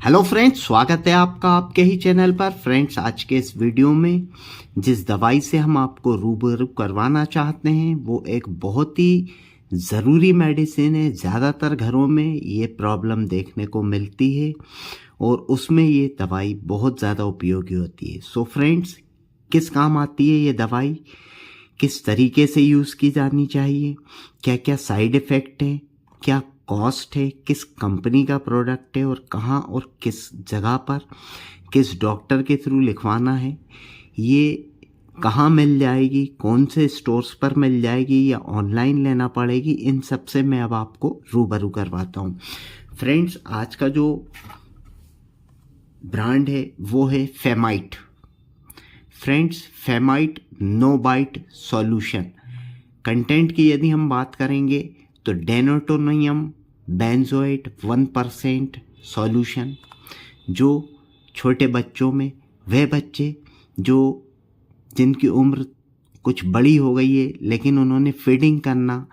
Hello friends, स्वागत है आपका आपके ही चैनल पर। फ्रेंड्स, आज के इस वीडियो में जिस दवाई से हम आपको रूबरू करवाना चाहते हैं वो एक बहुत ही ज़रूरी मेडिसिन है। ज़्यादातर घरों में ये प्रॉब्लम देखने को मिलती है और उसमें ये दवाई बहुत ज़्यादा उपयोगी होती है। सो फ्रेंड्स, किस काम आती है ये दवाई, किस तरीके से यूज़ की जानी चाहिए, क्या क्या साइड इफ़ेक्ट हैं, क्या कॉस्ट है, किस कंपनी का प्रोडक्ट है और कहाँ और किस जगह पर किस डॉक्टर के थ्रू लिखवाना है, ये कहाँ मिल जाएगी, कौन से स्टोर्स पर मिल जाएगी या ऑनलाइन लेना पड़ेगी, इन सब से मैं अब आपको रूबरू करवाता हूँ। फ्रेंड्स, आज का जो ब्रांड है वो है Femite. Friends, Femite no bite solution. Content की यदि हम बात करेंगे तो डेनोटोनियम बेंजोएट 1% सॉल्यूशन, जो छोटे बच्चों में, वह बच्चे जो जिनकी उम्र कुछ बड़ी हो गई है लेकिन उन्होंने फीडिंग करना,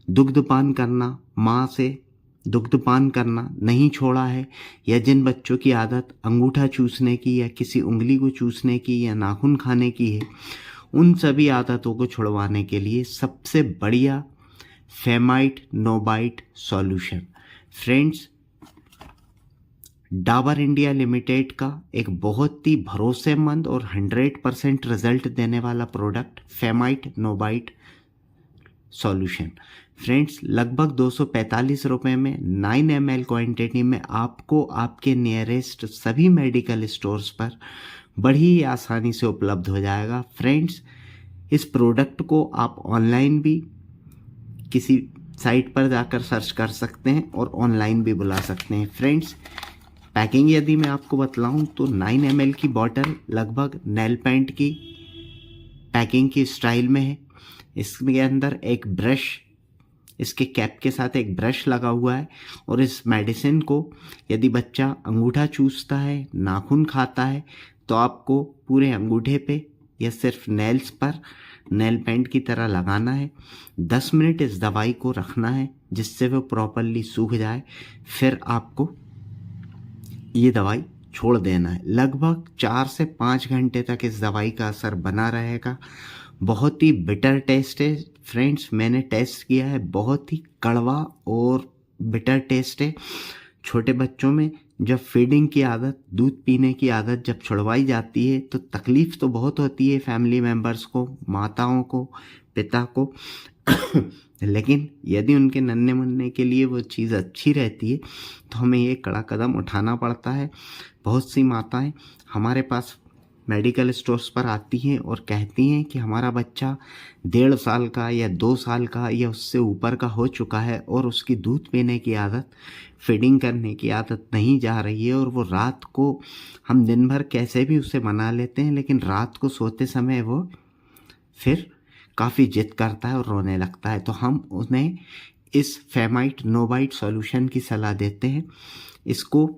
दुग्धपान करना, माँ से दुग्धपान करना नहीं छोड़ा है, या जिन बच्चों की आदत अंगूठा चूसने की या किसी उंगली को चूसने की या नाखून खाने की है, उन सभी आदतों को छुड़वाने के लिए सबसे बढ़िया Femite no bite solution. Friends, Dabur India limited का एक बहुत ही भरोसेमंद और 100% रिजल्ट देने वाला product Femite no bite solution. Friends, लगभग 245 रुपये में 9 ml क्वांटिटी में आपको आपके नियरेस्ट सभी मेडिकल स्टोर्स पर बड़ी आसानी से उपलब्ध हो जाएगा। फ्रेंड्स, इस प्रोडक्ट को आप ऑनलाइन भी किसी साइट पर जाकर सर्च कर सकते हैं और ऑनलाइन भी बुला सकते हैं। फ्रेंड्स, पैकिंग यदि मैं आपको बतलाऊं तो 9 ml की बॉटल लगभग नेल पेंट की पैकिंग की स्टाइल में है। इसके अंदर एक ब्रश, इसके कैप के साथ एक ब्रश लगा हुआ है और इस मेडिसिन को यदि बच्चा अंगूठा चूसता है, नाखून खाता है, तो आपको पूरे अंगूठे पे या सिर्फ नेल्स पर नेल पेंट की तरह लगाना है। 10 मिनट इस दवाई को रखना है जिससे वो प्रॉपरली सूख जाए। फिर आपको ये दवाई छोड़ देना है। लगभग 4 से 5 घंटे तक इस दवाई का असर बना रहेगा। बहुत ही बिटर टेस्ट है। फ्रेंड्स, मैंने टेस्ट किया है, बहुत ही कड़वा और बिटर टेस्ट है। छोटे बच्चों में जब फीडिंग की आदत, दूध पीने की आदत जब छुड़वाई जाती है तो तकलीफ़ तो बहुत होती है फैमिली मेम्बर्स को, माताओं को, पिता को लेकिन यदि उनके नन्हे मुन्ने के लिए वो चीज़ अच्छी रहती है तो हमें ये कड़ा कदम उठाना पड़ता है। बहुत सी माताएं हमारे पास मेडिकल स्टोर्स पर आती हैं और कहती हैं कि हमारा बच्चा 1.5 साल का या 2 साल का या उससे ऊपर का हो चुका है और उसकी दूध पीने की आदत, फीडिंग करने की आदत नहीं जा रही है, और वो रात को, हम दिन भर कैसे भी उसे मना लेते हैं लेकिन रात को सोते समय वो फिर काफ़ी जिद करता है और रोने लगता है। तो हम उन्हें इस फेमाइट नो बाइट सॉल्यूशन की सलाह देते हैं। इसको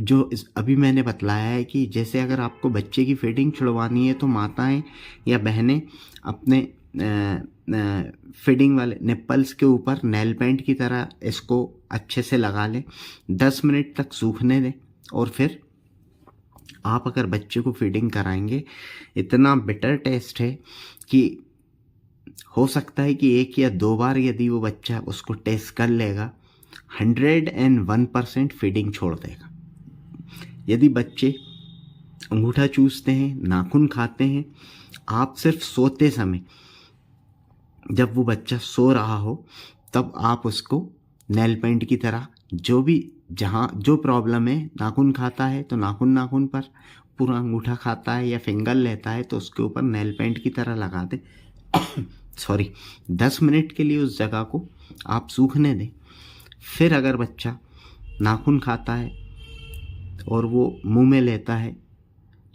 जो अभी मैंने बतलाया है कि जैसे अगर आपको बच्चे की फीडिंग छुड़वानी है तो माताएं या बहनें अपने फीडिंग वाले निप्पल्स के ऊपर नेल पेंट की तरह इसको अच्छे से लगा लें, 10 मिनट तक सूखने दें और फिर आप अगर बच्चे को फीडिंग कराएंगे, इतना बिटर टेस्ट है कि हो सकता है कि 1 या 2 बार यदि वो बच्चा उसको टेस्ट कर लेगा, 101% फीडिंग छोड़ देगा। यदि बच्चे अंगूठा चूसते हैं, नाखून खाते हैं, आप सिर्फ सोते समय, जब वो बच्चा सो रहा हो, तब आप उसको नेल पेंट की तरह जो भी, जहाँ जो प्रॉब्लम है, नाखून खाता है तो नाखून पर, पूरा अंगूठा खाता है या फिंगर लेता है तो उसके ऊपर नेल पेंट की तरह लगा दें। 10 मिनट के लिए उस जगह को आप सूखने दें। फिर अगर बच्चा नाखून खाता है और वो मुंह में लेता है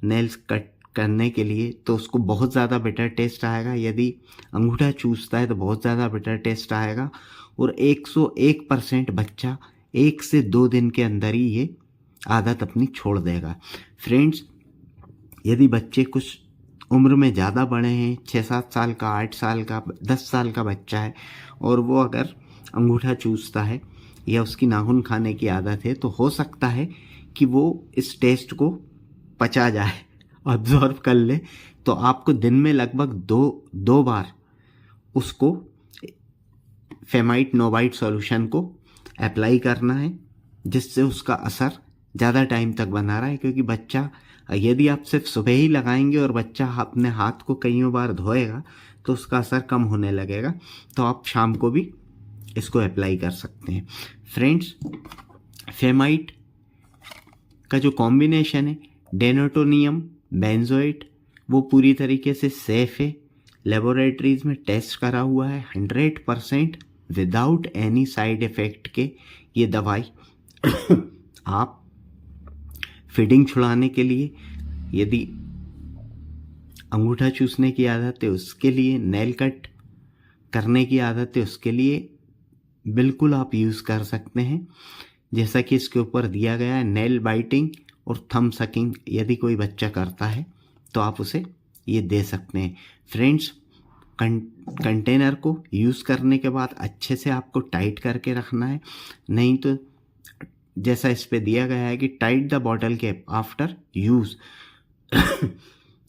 नेल्स कट करने के लिए तो उसको बहुत ज़्यादा बिटर टेस्ट आएगा। यदि अंगूठा चूसता है तो बहुत ज़्यादा बिटर टेस्ट आएगा और 101% बच्चा 1 से 2 दिन के अंदर ही ये आदत अपनी छोड़ देगा। फ्रेंड्स, यदि बच्चे कुछ उम्र में ज़्यादा बड़े हैं, 6-7 साल का, 8 साल का, 10 साल का बच्चा है और वो अगर अंगूठा चूसता है या उसकी नाखून खाने की आदत है तो हो सकता है कि वो इस टेस्ट को पचा जाए, ऑब्जॉर्व कर ले, तो आपको दिन में लगभग दो बार उसको फेमाइट नोबाइट सॉल्यूशन को अप्लाई करना है, जिससे उसका असर ज़्यादा टाइम तक बना रहा है। क्योंकि बच्चा, यदि आप सिर्फ सुबह ही लगाएंगे और बच्चा अपने हाथ को कईयों बार धोएगा तो उसका असर कम होने लगेगा। तो आप शाम को भी इसको अप्लाई कर सकते हैं। फ्रेंड्स, फेमाइट का जो कॉम्बिनेशन है डेनोटोनियम बेंजोएट, वो पूरी तरीके से सेफ है, लेबोरेटरीज में टेस्ट करा हुआ है, 100% विदाउट एनी साइड इफ़ेक्ट के ये दवाई आप फीडिंग छुड़ाने के लिए, यदि अंगूठा चूसने की आदत है उसके लिए, नेल कट करने की आदत है उसके लिए बिल्कुल आप यूज़ कर सकते हैं। जैसा कि इसके ऊपर दिया गया है, नेल बाइटिंग और थंब सकिंग यदि कोई बच्चा करता है तो आप उसे ये दे सकते हैं। फ्रेंड्स, कंटेनर को यूज़ करने के बाद अच्छे से आपको टाइट करके रखना है, नहीं तो जैसा इस पे दिया गया है कि tight the bottle cap after use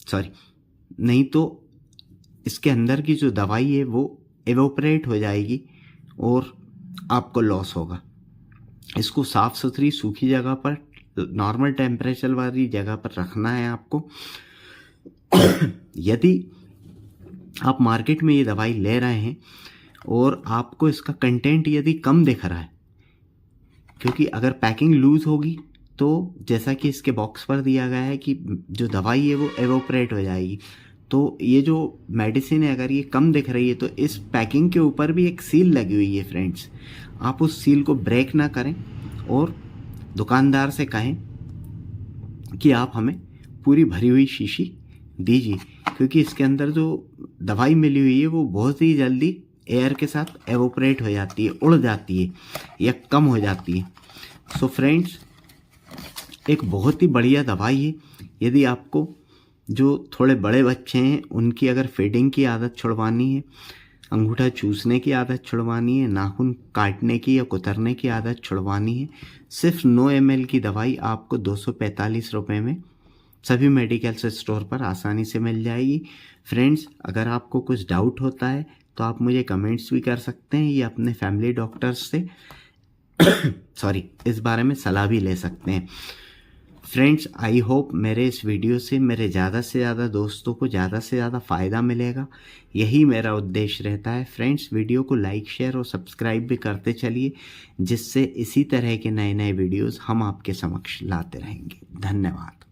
sorry, नहीं तो इसके अंदर की जो दवाई है वो एवोपरेट हो जाएगी और आपको लॉस होगा। इसको साफ़ सुथरी सूखी जगह पर, नॉर्मल टेम्परेचर वाली जगह पर रखना है आपको। यदि आप मार्केट में ये दवाई ले रहे हैं और आपको इसका कंटेंट यदि कम दिख रहा है, क्योंकि अगर पैकिंग लूज़ होगी तो जैसा कि इसके बॉक्स पर दिया गया है कि जो दवाई है वो एवोपरेट हो जाएगी, तो ये जो मेडिसिन है अगर ये कम दिख रही है तो इस पैकिंग के ऊपर भी एक सील लगी हुई है। फ्रेंड्स, आप उस सील को ब्रेक ना करें और दुकानदार से कहें कि आप हमें पूरी भरी हुई शीशी दीजिए, क्योंकि इसके अंदर जो दवाई मिली हुई है वो बहुत ही जल्दी एयर के साथ एवोपरेट हो जाती है, उड़ जाती है या कम हो जाती है। सो फ्रेंड्स, एक बहुत ही बढ़िया दवाई है। यदि आपको जो थोड़े बड़े बच्चे हैं उनकी अगर फीडिंग की आदत छुड़वानी है, अंगूठा चूसने की आदत छुड़वानी है, नाखून काटने की या कुतरने की आदत छुड़वानी है, सिर्फ 9 ml की दवाई आपको 245 रुपये में सभी मेडिकल स्टोर पर आसानी से मिल जाएगी। फ्रेंड्स, अगर आपको कुछ डाउट होता है तो आप मुझे कमेंट्स भी कर सकते हैं या अपने फैमिली डॉक्टर्स से इस बारे में सलाह भी ले सकते हैं। फ्रेंड्स, आई होप मेरे इस वीडियो से मेरे ज़्यादा से ज़्यादा दोस्तों को ज़्यादा से ज़्यादा फ़ायदा मिलेगा, यही मेरा उद्देश्य रहता है। फ्रेंड्स, वीडियो को लाइक, शेयर और सब्सक्राइब भी करते चलिए, जिससे इसी तरह के नए नए वीडियोज़ हम आपके समक्ष लाते रहेंगे। धन्यवाद।